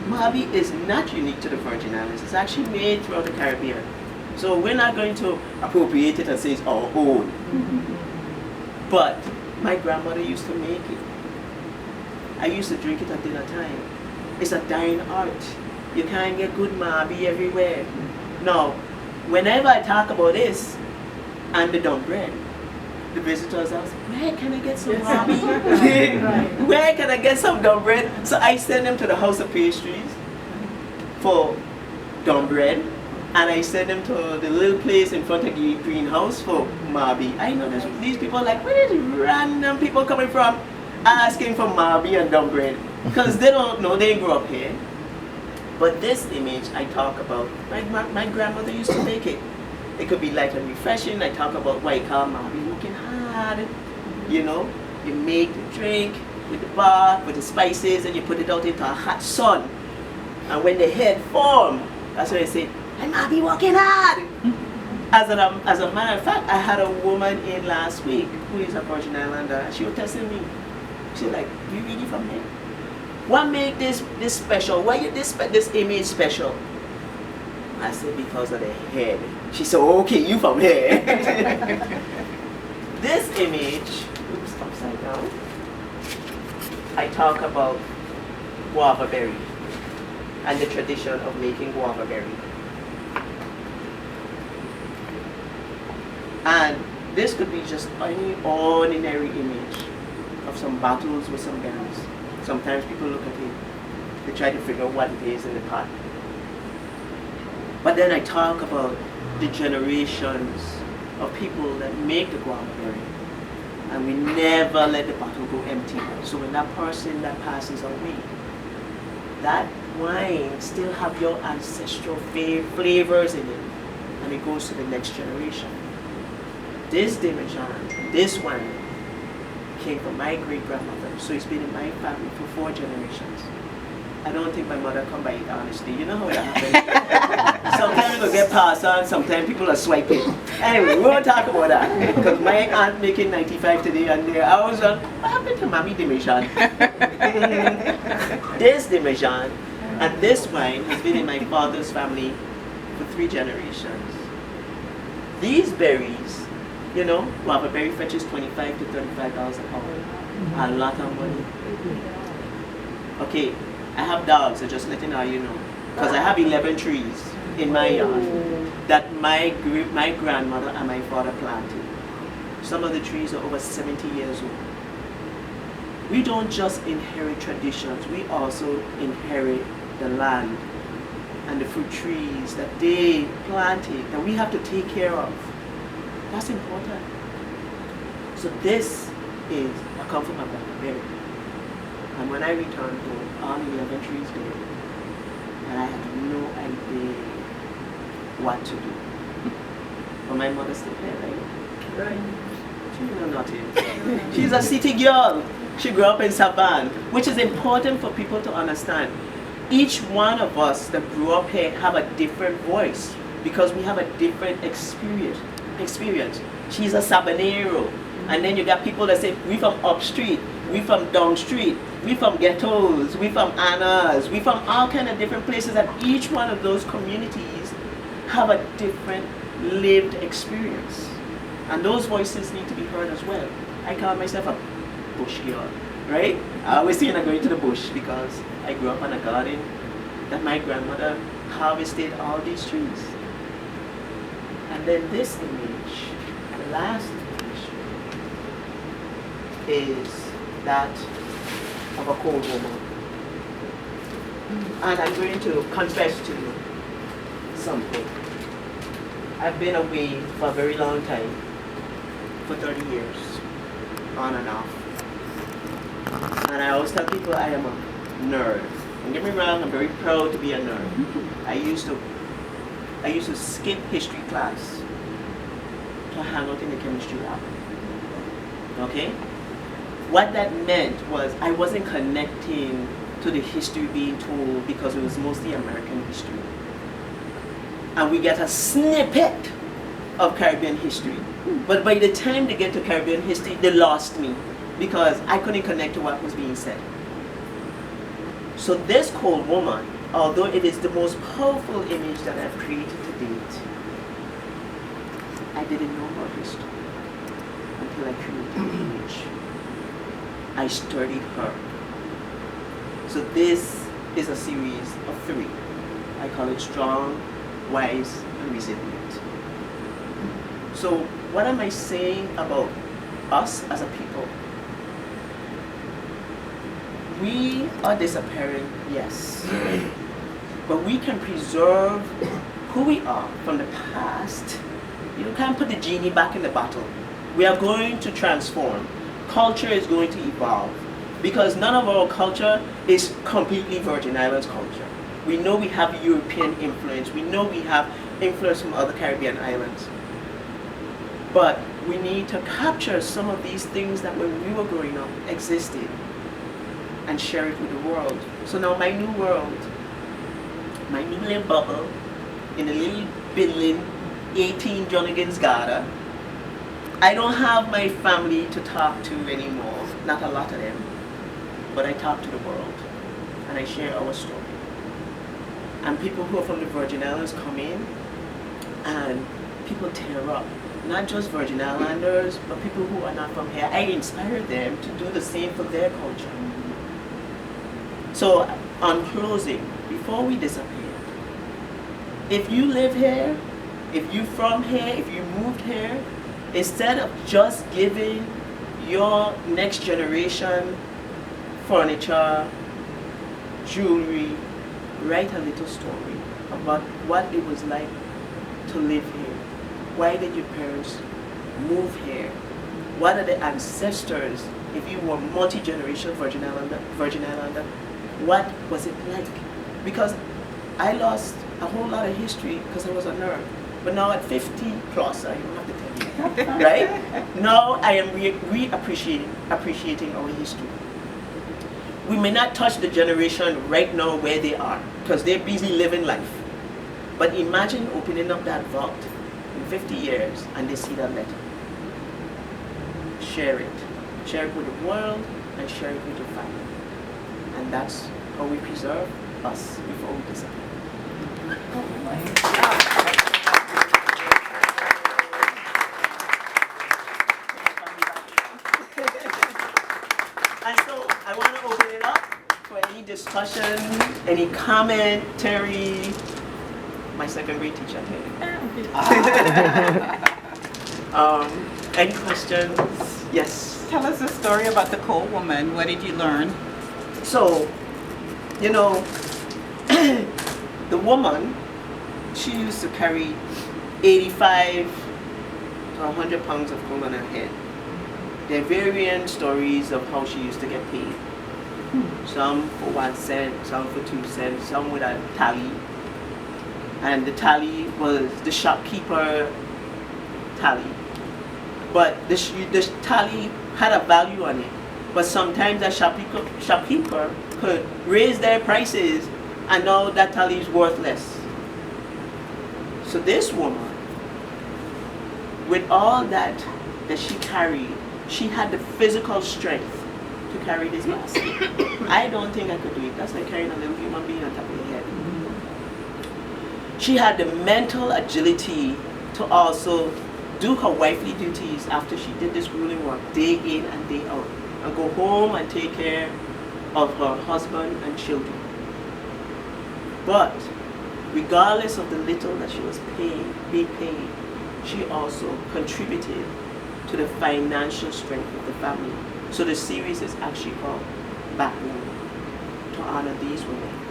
Mabi is not unique to the Virgin Islands. It's actually made throughout the Caribbean. So we're not going to appropriate it and say it's our own. But my grandmother used to make it. I used to drink it at dinner time. It's a dying art. You can't get good Mabi everywhere. Now, whenever I talk about this and the dumb bread, the visitors ask, where can I get some Mabi? Where can I get some dumb bread? So I send them to the House of Pastries for dumb bread, and I send them to the little place in front of the greenhouse for Mabi. I know these people are like, where are these random people coming from asking for Mabi and dumb bread? Because they don't know, they didn't grow up here. But this image I talk about, my grandmother used to make it. It could be light and refreshing. I talk about why you call Mabi working hard. You know, you make the drink with the bark, with the spices, and you put it out into a hot sun. And when the head form, that's when I say, I might be working hard. As a matter of fact, I had a woman in last week who is a Virgin Islander, and she was testing me. She's like, you really from here? What make this special? Why is this image special? I said, because of the head. She said, okay, you from here. This image, oops, upside down. I talk about guava berry and the tradition of making guava berry. And this could be just any ordinary image of some bottles with some berries. Sometimes people look at it, they try to figure out what it is in the pot. But then I talk about the generations of people that make the guava berry. And we never let the bottle go empty. So when that person that passes away, that wine still have your ancestral flavors in it. And it goes to the next generation. This Demijohn, this wine, came from my great-grandmother. So it's been in my family for 4 generations. I don't think my mother come by it honestly. You know how that happens? Sometimes it will get passed on, sometimes people are swiping. Anyway, we won't talk about that. Because my aunt making 95 today and there, I was like, what happened to Mommy Demijohn? This Demijohn and this wine has been in my father's family for 3 generations. These berries, you know, guava berry fetches $25 to $35 a pound. A lot of money. Okay, I have dogs, so just letting you know. Because I have 11 trees in my yard that my grandmother and my father planted. Some of the trees are over 70 years old. We don't just inherit traditions, we also inherit the land and the fruit trees that they planted that we have to take care of. That's important. So this is a come from my grandmother. And when I returned home, all 11 trees there, and I had no idea what to do. But my mother still there, right? Right. She's not naughty. She's a city girl. She grew up in Savannah, which is important for people to understand. Each one of us that grew up here have a different voice because we have a different experience. She's a Sabanero. And then you got people that say, we from up street, we from down street, we from ghettos, we from Annas, we from all kind of different places, and each one of those communities have a different lived experience. And those voices need to be heard as well. I call myself a bush girl, right? I always say I'm going to the bush because I grew up in a garden that my grandmother harvested all these trees. And then this image, the last image, is that of a cold woman. And I'm going to confess to you something. I've been away for a very long time, for 30 years, on and off. And I always tell people I am a nerd. Don't get me wrong, I'm very proud to be a nerd. I used to skip history class to hang out in the chemistry lab. Okay? What that meant was I wasn't connecting to the history being told because it was mostly American history. And we get a snippet of Caribbean history. But by the time they get to Caribbean history, they lost me because I couldn't connect to what was being said. So this cold woman, although it is the most powerful image that I've created to date, I didn't know her history until I created the image. I studied her. So this is a series of 3. I call it Strong, Wise, and Resilient. So what am I saying about us as a people? We are disappearing, yes. But we can preserve who we are from the past. You can't put the genie back in the bottle. We are going to transform. Culture is going to evolve. Because none of our culture is completely Virgin Islands culture. We know we have European influence. We know we have influence from other Caribbean islands. But we need to capture some of these things that when we were growing up existed and share it with the world. So now my new world, my new little bubble in a little building, 18 Jonagans Garda, I don't have my family to talk to anymore, not a lot of them, but I talk to the world and I share our story. And people who are from the Virgin Islands come in and people tear up. Not just Virgin Islanders, but people who are not from here. I inspire them to do the same for their culture. So, on closing, before we disappear, if you live here, if you're from here, if you moved here, instead of just giving your next generation furniture, jewelry, write a little story about what it was like to live here. Why did your parents move here? What are the ancestors? If you were multi-generational Virgin Islander, what was it like? Because I lost a whole lot of history because I was a nerd. But now at 50 plus, I don't have to tell you, right? Now I am appreciating our history. We may not touch the generation right now where they are because they're busy living life. But imagine opening up that vault in 50 years and they see that letter. Share it. Share it with the world and share it with your family. And that's how we preserve us before we disappear. Oh my God. And so I want to open it up for any discussion, any commentary. My second grade teacher here. Any questions? Yes. Tell us a story about the cold woman. What did you learn? So, you know, the woman, she used to carry 85 to 100 pounds of coal on her head. There are varying stories of how she used to get paid. Some for 1 cent, some for 2 cents, some with a tally. And the tally was the shopkeeper tally. But the tally had a value on it. But sometimes the shopkeeper could raise their prices and now that tally is worthless. So this woman, with all that she carried, she had the physical strength to carry this basket. I don't think I could do it. That's like carrying a little human being on top of your head. She had the mental agility to also do her wifely duties after she did this grueling work day in and day out, and go home and take care of her husband and children. But regardless of the little that she was being paid, she also contributed to the financial strength of the family. So the series is actually called Backbone, to honor these women.